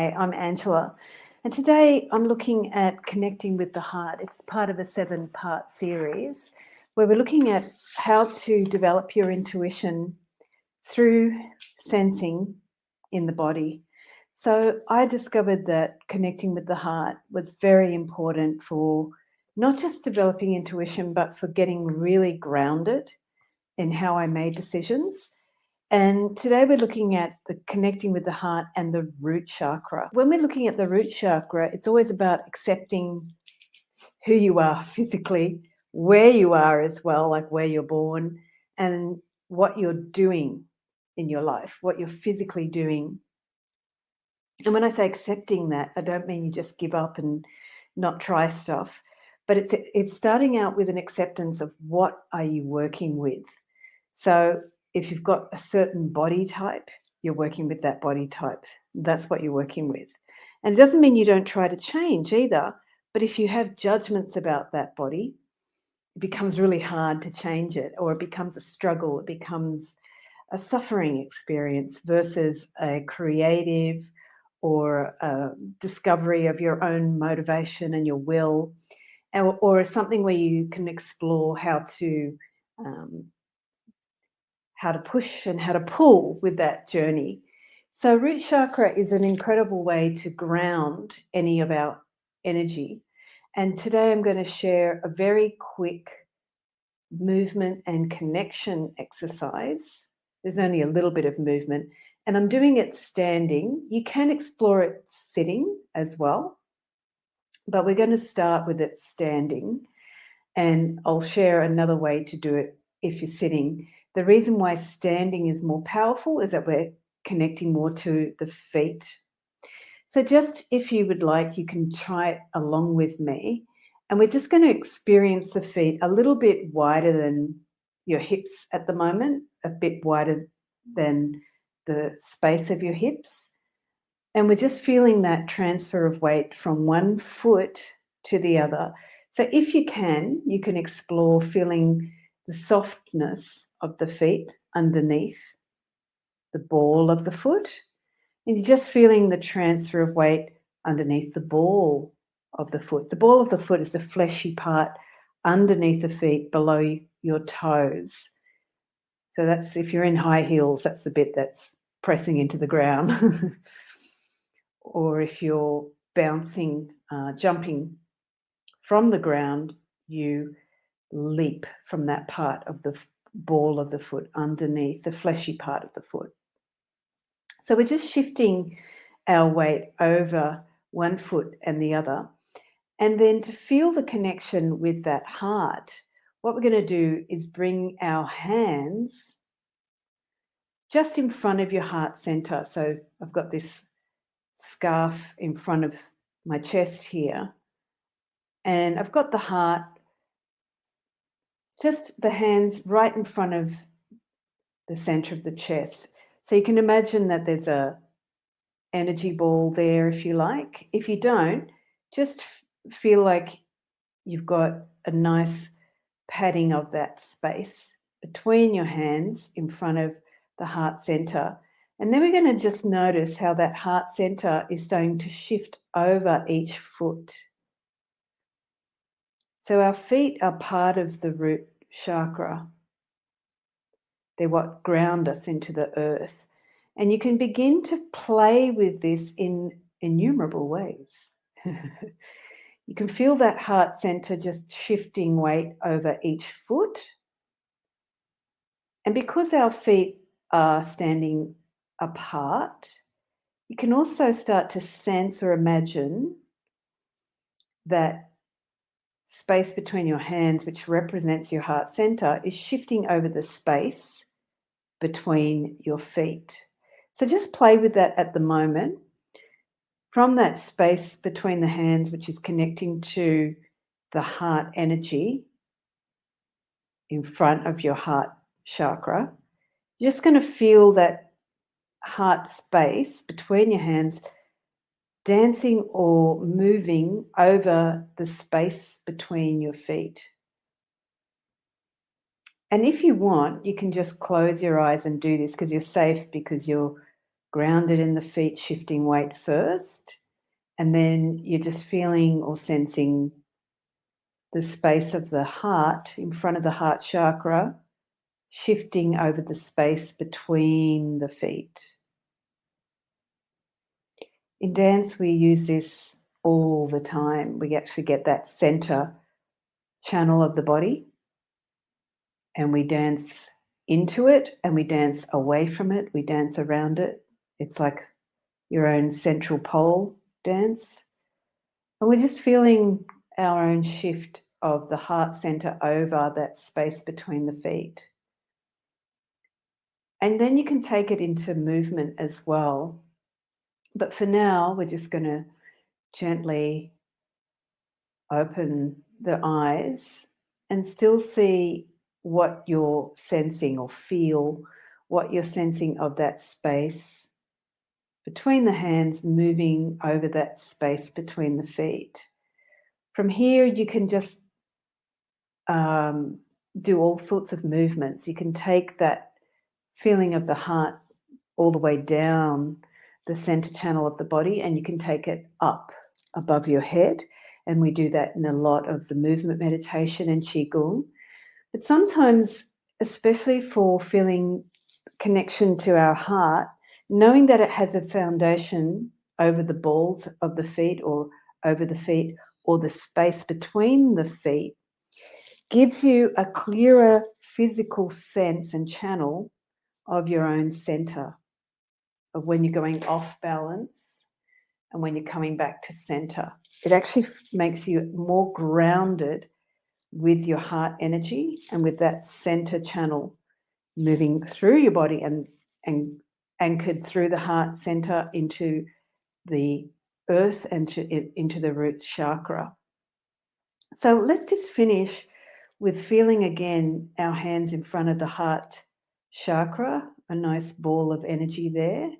Hi, I'm Angela, and today I'm looking at connecting with the heart. It's part of a 7-part series where we're looking at how to develop your intuition through sensing in the body. So I discovered that connecting with the heart was very important for not just developing intuition, but for getting really grounded in how I made decisions. And today we're looking at the connecting with the heart and the root chakra. When we're looking at the root chakra, it's always about accepting who you are physically, where you are as well, like where you're born, and what you're doing in your life, what you're physically doing. And when I say accepting that, I don't mean you just give up and not try stuff, but it's starting out with an acceptance of what are you working with. So if you've got a certain body type, you're working with that body type. That's what you're working with. And it doesn't mean you don't try to change either, but if you have judgments about that body, it becomes really hard to change it, or it becomes a struggle, it becomes a suffering experience versus a creative or a discovery of your own motivation and your will, or something where you can explore how to push and how to pull with that journey. So root chakra is an incredible way to ground any of our energy. And today I'm going to share a very quick movement and connection exercise. There's only a little bit of movement, and I'm doing it standing. You can explore it sitting as well, but we're going to start with it standing, and I'll share another way to do it if you're sitting. The reason why standing is more powerful is that we're connecting more to the feet. So just if you would like, you can try it along with me. And we're just going to experience the feet a little bit wider than your hips at the moment, a bit wider than the space of your hips. And we're just feeling that transfer of weight from one foot to the other. So if you can explore feeling the softness of the feet underneath the ball of the foot. And you're just feeling the transfer of weight underneath the ball of the foot. The ball of the foot is the fleshy part underneath the feet below your toes. So that's, if you're in high heels, that's the bit that's pressing into the ground. Or if you're bouncing, jumping from the ground, you leap from that part of the ball of the foot underneath the fleshy part of the foot. So we're just shifting our weight over one foot and the other. And then to feel the connection with that heart, what we're going to do is bring our hands just in front of your heart center. So I've got this scarf in front of my chest here, and I've got the heart, just the hands right in front of the center of the chest. So you can imagine that there's a energy ball there, if you like. If you don't, just feel like you've got a nice padding of that space between your hands in front of the heart center. And then we're going to just notice how that heart center is starting to shift over each foot. So our feet are part of the root chakra. They're what ground us into the earth. And you can begin to play with this in innumerable ways. You can feel that heart center just shifting weight over each foot. And because our feet are standing apart, you can also start to sense or imagine that space between your hands, which represents your heart center, is shifting over the space between your feet. So just play with that at the moment. From that space between the hands, which is connecting to the heart energy in front of your heart chakra, you're just going to feel that heart space between your hands dancing or moving over the space between your feet. And if you want, you can just close your eyes and do this because you're safe, because you're grounded in the feet, shifting weight first, and then you're just feeling or sensing the space of the heart in front of the heart chakra, shifting over the space between the feet. In dance, we use this all the time. We actually get that center channel of the body, and we dance into it and we dance away from it. We dance around it. It's like your own central pole dance. And we're just feeling our own shift of the heart center over that space between the feet. And then you can take it into movement as well. But for now, we're just going to gently open the eyes and still see what you're sensing or feel what you're sensing of that space between the hands, moving over that space between the feet. From here, you can just do all sorts of movements. You can take that feeling of the heart all the way down the center channel of the body, and you can take it up above your head. And we do that in a lot of the movement meditation and Qigong. But sometimes, especially for feeling connection to our heart, knowing that it has a foundation over the balls of the feet or over the feet or the space between the feet gives you a clearer physical sense and channel of your own center, of when you're going off balance and when you're coming back to center. It actually makes you more grounded with your heart energy and with that center channel moving through your body and anchored through the heart center into the earth and into the root chakra. So let's just finish with feeling again our hands in front of the heart chakra, a nice ball of energy there.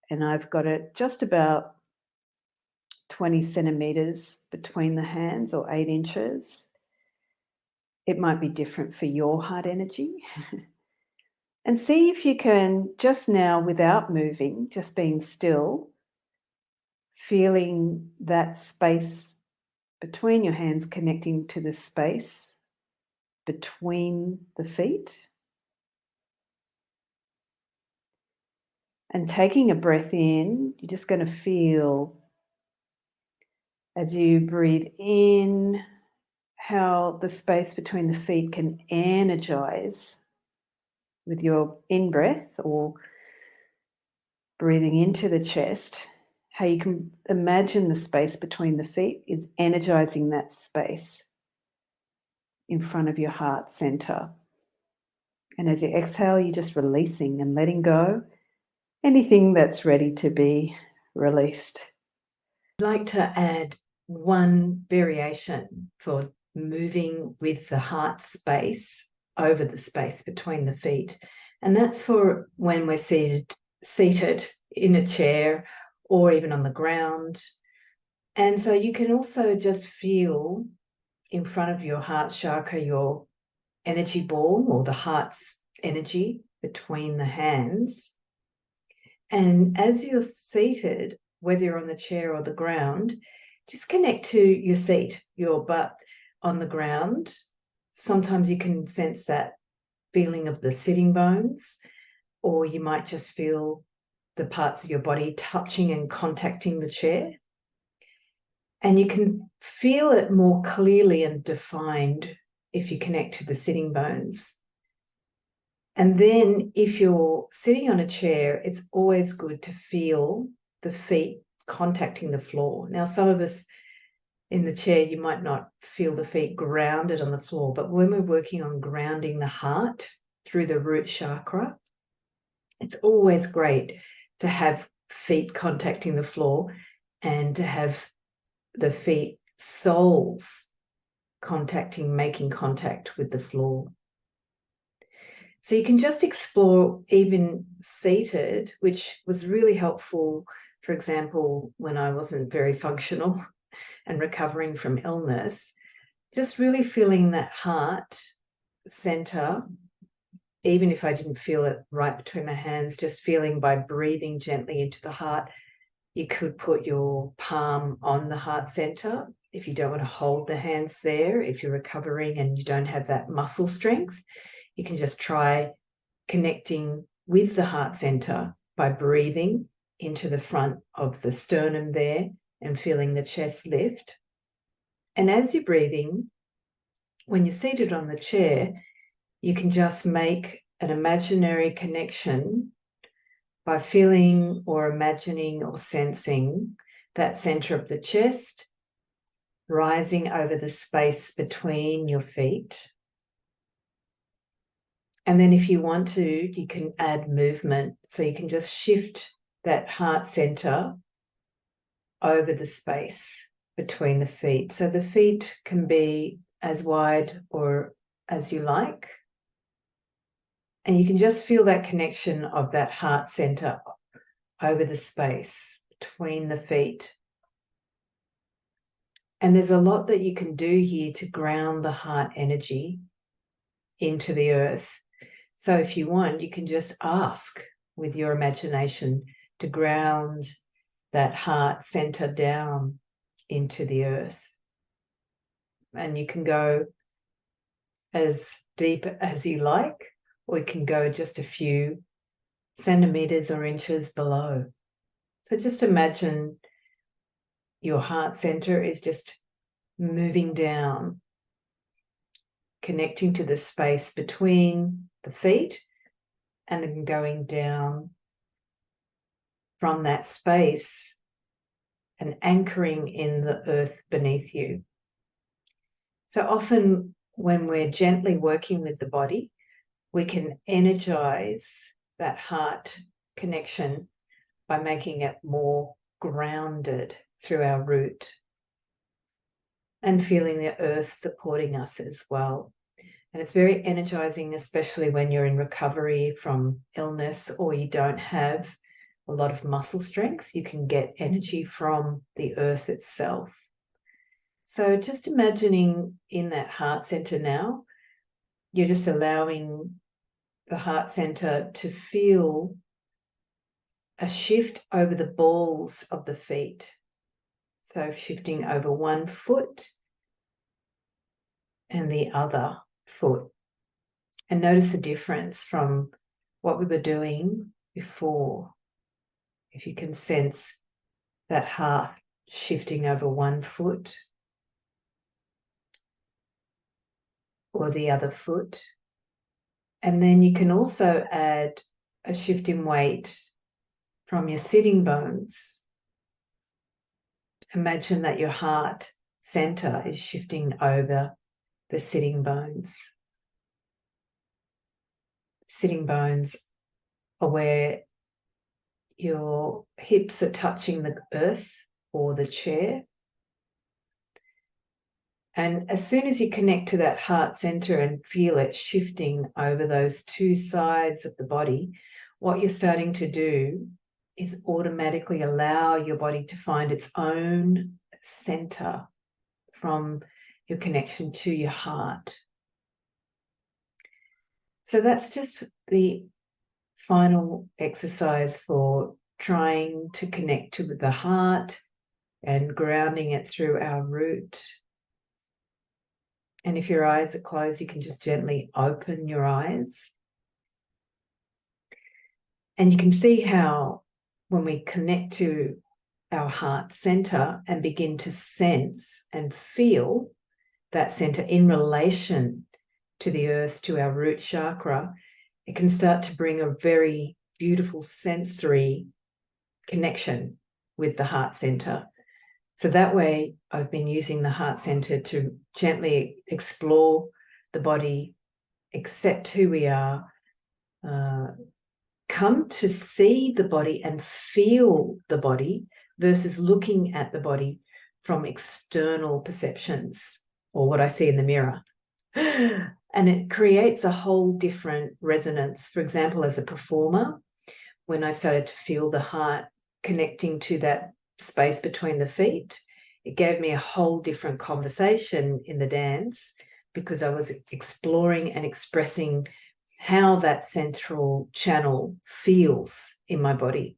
And I've got it just about 20 centimeters between the hands, or 8 inches. It might be different for your heart energy. And see if you can, just now without moving, just being still, feeling that space between your hands connecting to the space between the feet. And taking a breath in, you're just going to feel, as you breathe in, how the space between the feet can energize with your in-breath or breathing into the chest, how you can imagine the space between the feet is energizing that space in front of your heart center. And as you exhale, you're just releasing and letting go anything that's ready to be released. I'd like to add one variation for moving with the heart space over the space between the feet. And that's for when we're seated in a chair or even on the ground. And so you can also just feel in front of your heart chakra, your energy ball or the heart's energy between the hands. And as you're seated, whether you're on the chair or the ground, just connect to your seat, your butt on the ground. Sometimes you can sense that feeling of the sitting bones, or you might just feel the parts of your body touching and contacting the chair. And you can feel it more clearly and defined if you connect to the sitting bones. And then if you're sitting on a chair, it's always good to feel the feet contacting the floor. Now, some of us in the chair, you might not feel the feet grounded on the floor, but when we're working on grounding the heart through the root chakra, it's always great to have feet contacting the floor and to have the feet soles making contact with the floor. So you can just explore even seated, which was really helpful, for example, when I wasn't very functional and recovering from illness, just really feeling that heart center even if I didn't feel it right between my hands, just feeling by breathing gently into the heart. You could put your palm on the heart center if you don't want to hold the hands there. If you're recovering and you don't have that muscle strength, you can just try connecting with the heart center by breathing into the front of the sternum there and feeling the chest lift. And as you're breathing, when you're seated on the chair, you can just make an imaginary connection by feeling or imagining or sensing that center of the chest rising over the space between your feet. And then if you want to, you can add movement. So you can just shift that heart center over the space between the feet. So the feet can be as wide or as you like. And you can just feel that connection of that heart center over the space between the feet. And there's a lot that you can do here to ground the heart energy into the earth. So if you want, you can just ask with your imagination to ground that heart center down into the earth. And you can go as deep as you like, or you can go just a few centimeters or inches below. So just imagine your heart center is just moving down, connecting to the space between the feet, and then going down from that space and anchoring in the earth beneath you. So often when we're gently working with the body, we can energize that heart connection by making it more grounded through our root and feeling the earth supporting us as well. And it's very energizing, especially when you're in recovery from illness or you don't have a lot of muscle strength. You can get energy from the earth itself. So just imagining in that heart center now, you're just allowing the heart center to feel a shift over the balls of the feet. So shifting over one foot and the other foot. And notice the difference from what we were doing before. If you can sense that heart shifting over one foot or the other foot. And then you can also add a shift in weight from your sitting bones. Imagine that your heart center is shifting over the sitting bones. Sitting bones are where your hips are touching the earth or the chair. And as soon as you connect to that heart center and feel it shifting over those two sides of the body, what you're starting to do is automatically allow your body to find its own center from your connection to your heart. So that's just the final exercise for trying to connect to the heart and grounding it through our root. And if your eyes are closed, you can just gently open your eyes. And you can see how when we connect to our heart center and begin to sense and feel that center in relation to the earth, to our root chakra, it can start to bring a very beautiful sensory connection with the heart center. So that way, I've been using the heart center to gently explore the body, accept who we are, come to see the body and feel the body versus looking at the body from external perceptions or what I see in the mirror. And it creates a whole different resonance. For example, as a performer, when I started to feel the heart connecting to that space between the feet, it gave me a whole different conversation in the dance because I was exploring and expressing how that central channel feels in my body.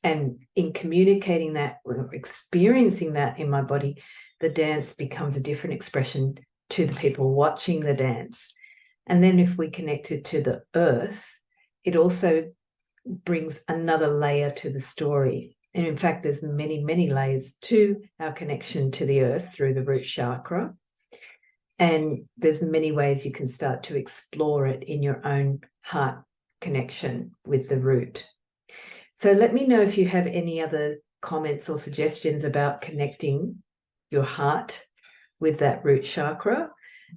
And in communicating that or experiencing that in my body, the dance becomes a different expression to the people watching the dance. And then if we connect it to the earth, it also brings another layer to the story. And in fact, there's many, many layers to our connection to the earth through the root chakra. And there's many ways you can start to explore it in your own heart connection with the root. So let me know if you have any other comments or suggestions about connecting your heart with that root chakra.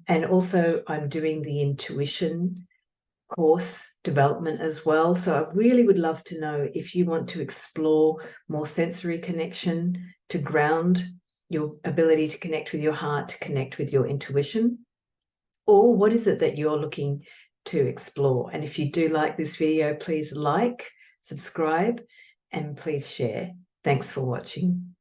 And also I'm doing the intuition course development as well. So I really would love to know if you want to explore more sensory connection to ground your ability to connect with your heart, to connect with your intuition, or what is it that you're looking to explore. And if you do like this video, please like, subscribe, and please share. Thanks for watching.